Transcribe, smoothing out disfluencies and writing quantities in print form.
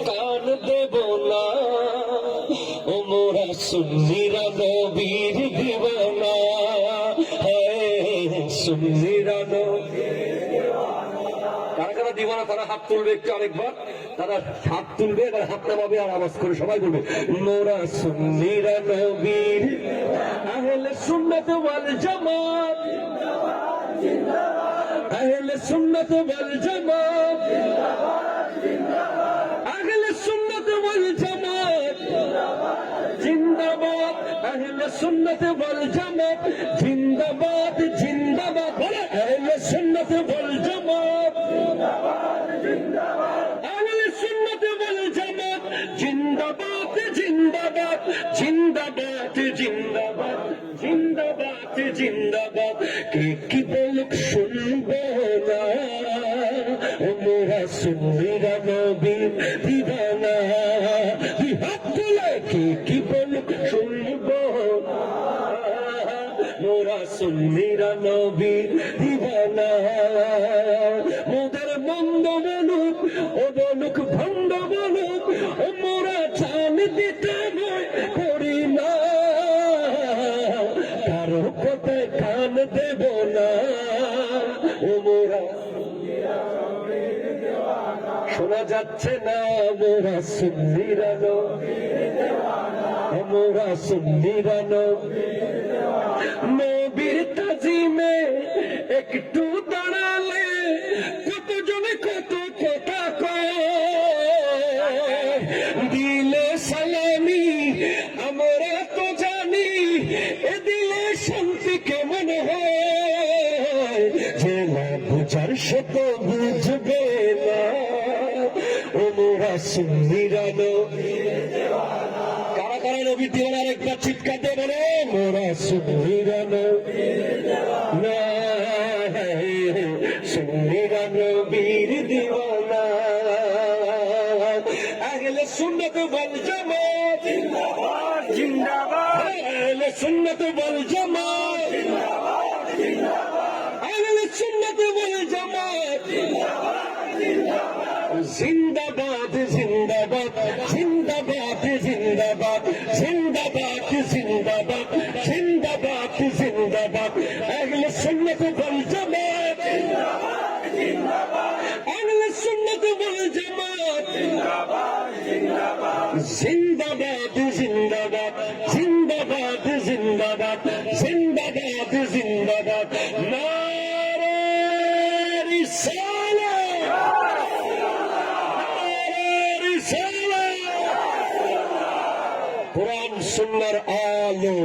কান দেব না, ও মোরা সুন্নিরা নবীর দিওয়ানা, সুন্নিরা কারা কারা দিওয়ানা তারা হাত তুলবে একটু আরেকবার, তারা হাত তুলবে, এবার হাত নামাবে আর আওয়াজ করে সবাই বলবে মোরা সুন্নিরা নবীর আহলে সুন্নাত ওয়াল জামাত, আহলে সুন্নাত ওয়াল জামাত, আহলে সুন্নাত ওয়াল জামাত জিন্দাবাদ, আহলে সুন্নাত ওয়াল জামাত জিন্দাবাদ, জিন্দাবাদ, আহলে সুন্নাত ওয়াল জামাত জিন্দাবাদ, আহলে সুন্নাত ওয়াল জামাত জিন্দাবাদ, জিন্দাবাদ, জিন্দাবাদ, জিন্দাবাদ, জিন্দাবাদ, জিন্দাবাদ। কে কি বলুক শুনবো না, ও মোরা সুন্নিরা নবীর দিওয়ানা, হাত তুলে কে কি বলুক শুনবো না, মোরা সুন্নিরা নবীর দিওয়ানা। মোদের মন্দ বলুক, ও বলুক ভণ্ড বলুক, ও মোরা জান দিতে ভয় করি না, কারো কথায় কান দেব না, ও মোরা শোনা যাচ্ছে না, মোরা সুন্নিরা মোরা সুন্নিরা নবীর তাজিমে একটু দাঁড়ালে কতজনে কত কথা কয়, দিলে সালামি আমরা তো জানি, এ দিলে শান্তি কেমন হয়, যে না বুঝার সে তো বুঝবে না, ও মোরা সুন্নিরা কারা কারা নবীর দিওয়ানা একবার চিৎকার দিয়ে বলে মোরা সুন্নিরা না, সুন্নিরা নবীর দিওয়ানা, আহলে সুন্নাত ওয়াল জামাত জিন্দাবাদ, জিন্দাবাদ, আহলে সুন্নাত ওয়াল জামাত জিন্দাবাদ, জিন্দাবাদ, আহলে সুন্নাত ওয়াল জামাত জিন্দাবাদ, জিন্দাবাদ, জিন্দাবাদ, জিন্দাবাদ, জিন্দাবাদ, জিন্দাবাদ, জিন্দাবাদ, জিন্দাবাদ, আহলে সুন্নাত ওয়াল জামাত জিন্দাবাদ, জিন্দাবাদ, আহলে সুন্নাত ওয়াল জামাত জিন্দাবাদ, জিন্দাবাদ, জিন্দাবাদ, জিন্দাবাদ, জিন্দাবাদ, জিন্দাবাদ, জিন্দাবাদ, জিন্দাবাদ, নারে রিসালাত, কোরআন সুন্নাহর আলো।